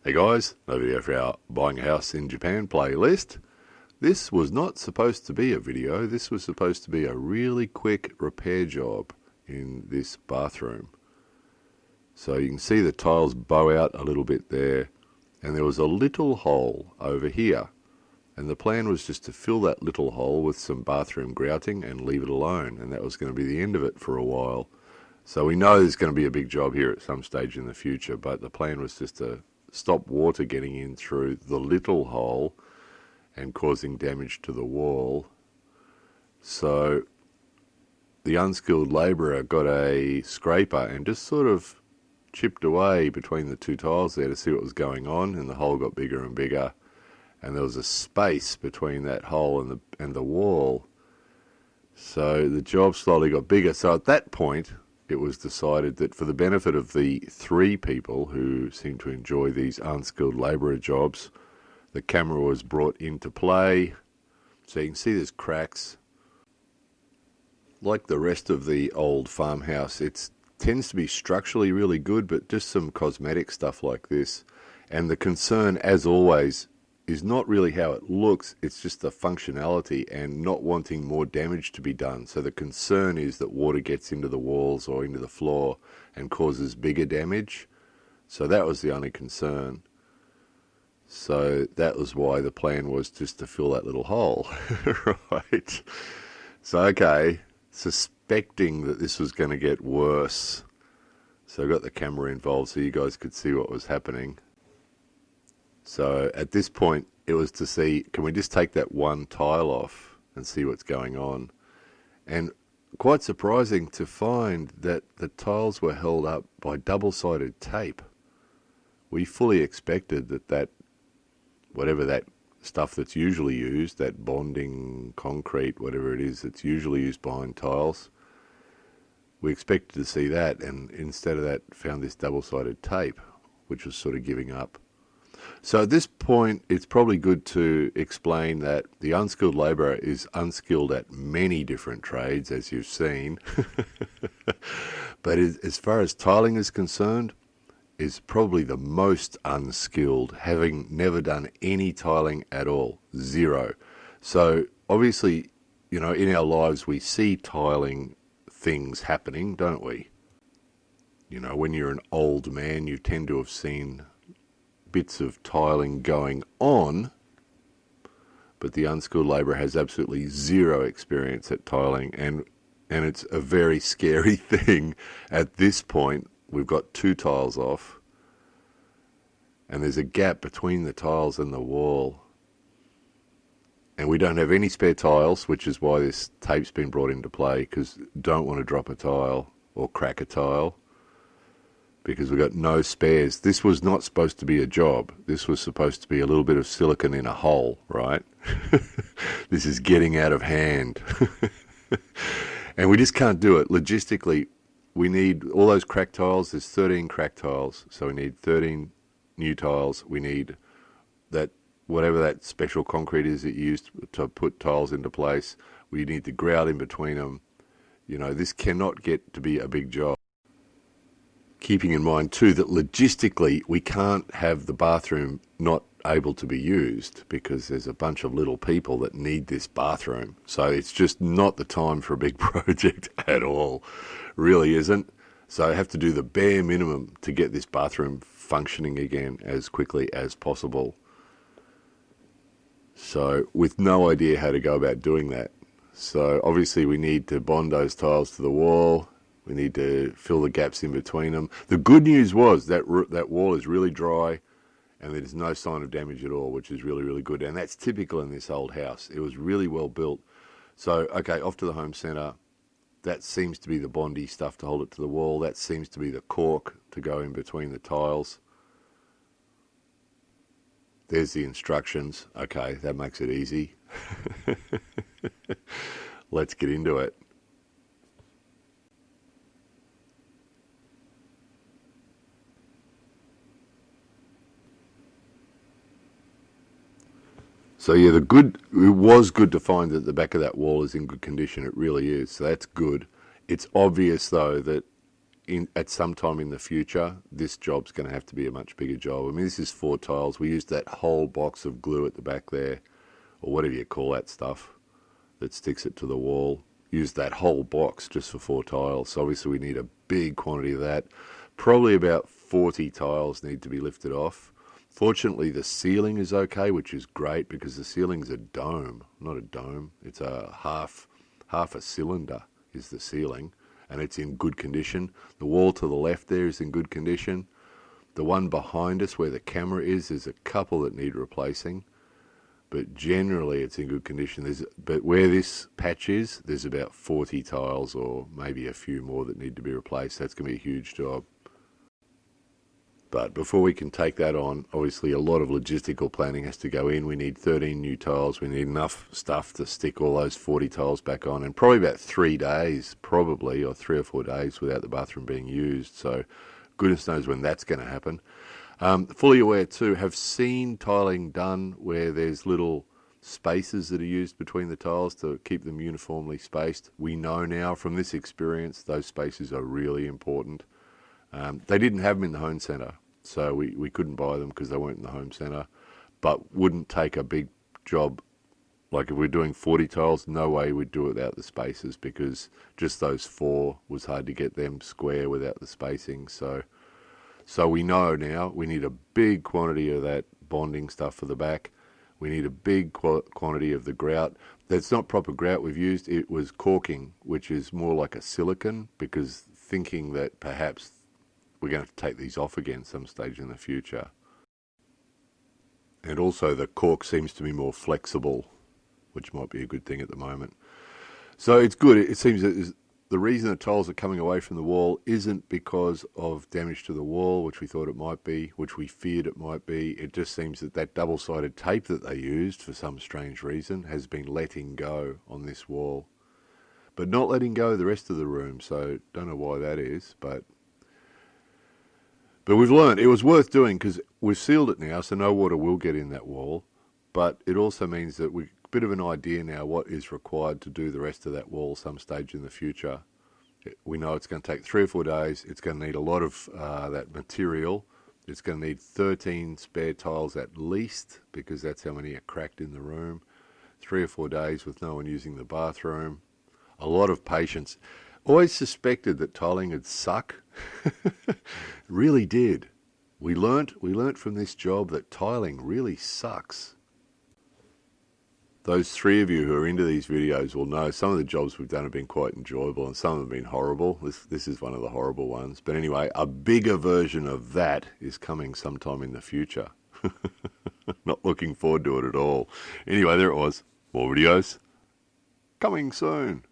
Hey guys, no video for our buying a house in Japan playlist. This was not supposed to be a video, this was supposed to be a really quick repair job in this bathroom. So you can see the tiles bow out a little bit there, and there was a little hole over here. And the plan was just to fill that little hole with some bathroom grouting and leave it alone, and that was going to be the end of it for a while. So we know there's going to be a big job here at some stage in the future, but the plan was just to stop water getting in through the little hole and causing damage to the wall. So the unskilled labourer got a scraper and just sort of chipped away between the two tiles there to see what was going on, and the hole got bigger and bigger, and there was a space between that hole and the wall. So the job slowly got bigger. So at that point it was decided that for the benefit of the three people who seem to enjoy these unskilled labourer jobs, the camera was brought into play. So you can see there's cracks. Like the rest of the old farmhouse, it tends to be structurally really good, but just some cosmetic stuff like this. And the concern, as always, is not really how it looks, it's just the functionality and not wanting more damage to be done. So the concern is that water gets into the walls or into the floor and causes bigger damage. So that was the only concern. So that was why the plan was just to fill that little hole, right? So okay, suspecting that this was going to get worse, so I got the camera involved so you guys could see what was happening. So at this point, it was to see, can we just take that one tile off and see what's going on? And quite surprising to find that the tiles were held up by double-sided tape. We fully expected that whatever that stuff that's usually used, that bonding concrete, whatever it is that's usually used behind tiles, we expected to see that, and instead of that found this double-sided tape, which was sort of giving up. So at this point, it's probably good to explain that the unskilled labourer is unskilled at many different trades, as you've seen. But as far as tiling is concerned, is probably the most unskilled, having never done any tiling at all, zero. So obviously, you know, in our lives we see tiling things happening, don't we? You know, when you're an old man, you tend to have seen bits of tiling going on, but the unskilled labourer has absolutely zero experience at tiling, and it's a very scary thing. At this point, we've got two tiles off, and there's a gap between the tiles and the wall, and we don't have any spare tiles, which is why this tape's been brought into play, because don't want to drop a tile or crack a tile, because we've got no spares. This was not supposed to be a job. This was supposed to be a little bit of silicone in a hole, right? This is getting out of hand. And we just can't do it. Logistically, we need all those cracked tiles. There's 13 cracked tiles, so we need 13 new tiles. We need that, whatever that special concrete is that you use to put tiles into place. We need to grout in between them. You know, this cannot get to be a big job. Keeping in mind too that logistically we can't have the bathroom not able to be used because there's a bunch of little people that need this bathroom. So it's just not the time for a big project at all. Really isn't. So I have to do the bare minimum to get this bathroom functioning again as quickly as possible. So with no idea how to go about doing that. So obviously we need to bond those tiles to the wall. We need to fill the gaps in between them. The good news was that that wall is really dry and there's no sign of damage at all, which is really, really good. And that's typical in this old house. It was really well built. So, okay, off to the home centre. That seems to be the Bondi stuff to hold it to the wall. That seems to be the cork to go in between the tiles. There's the instructions. Okay, that makes it easy. Let's get into it. So yeah, it was good to find that the back of that wall is in good condition. It really is. So that's good. It's obvious though that at some time in the future, this job's going to have to be a much bigger job. I mean, this is 4 tiles. We used that whole box of glue at the back there, or whatever you call that stuff that sticks it to the wall. Used that whole box just for 4 tiles. So obviously we need a big quantity of that. Probably about 40 tiles need to be lifted off. Fortunately, the ceiling is okay, which is great because the ceiling's a dome, not a dome. It's a half a cylinder is the ceiling, and it's in good condition. The wall to the left there is in good condition. The one behind us where the camera is, there's a couple that need replacing, but generally it's in good condition. But where this patch is, there's about 40 tiles or maybe a few more that need to be replaced. That's going to be a huge job. But before we can take that on, obviously a lot of logistical planning has to go in. We need 13 new tiles. We need enough stuff to stick all those 40 tiles back on, and probably about 3 days, probably, or 3 or 4 days without the bathroom being used. So goodness knows when that's going to happen. Fully aware too, have seen tiling done where there's little spaces that are used between the tiles to keep them uniformly spaced. We know now from this experience those spaces are really important. They didn't have them in the home centre, so we couldn't buy them because they weren't in the home centre, but wouldn't take a big job. Like if we're doing 40 tiles, no way we'd do it without the spaces, because just those 4 was hard to get them square without the spacing. So we know now we need a big quantity of that bonding stuff for the back. We need a big quantity of the grout. That's not proper grout we've used. It was caulking, which is more like a silicone, because thinking that perhaps we're going to have to take these off again some stage in the future. And also the cork seems to be more flexible, which might be a good thing at the moment. So it's good. It seems that the reason the tiles are coming away from the wall isn't because of damage to the wall, which we thought it might be, which we feared it might be. It just seems that that double-sided tape that they used for some strange reason has been letting go on this wall, but not letting go the rest of the room. So don't know why that is, but we've learned it was worth doing because we've sealed it now, so no water will get in that wall. But it also means that we've a bit of an idea now what is required to do the rest of that wall some stage in the future. We know it's going to take 3 or 4 days. It's going to need a lot of that material. It's going to need 13 spare tiles at least, because that's how many are cracked in the room. 3 or 4 days with no one using the bathroom. A lot of patience. Always suspected that tiling would suck. Really did. We learnt from this job that tiling really sucks. Those 3 of you who are into these videos will know some of the jobs we've done have been quite enjoyable and some have been horrible. This is one of the horrible ones. But anyway, a bigger version of that is coming sometime in the future. Not looking forward to it at all. Anyway, there it was. More videos coming soon.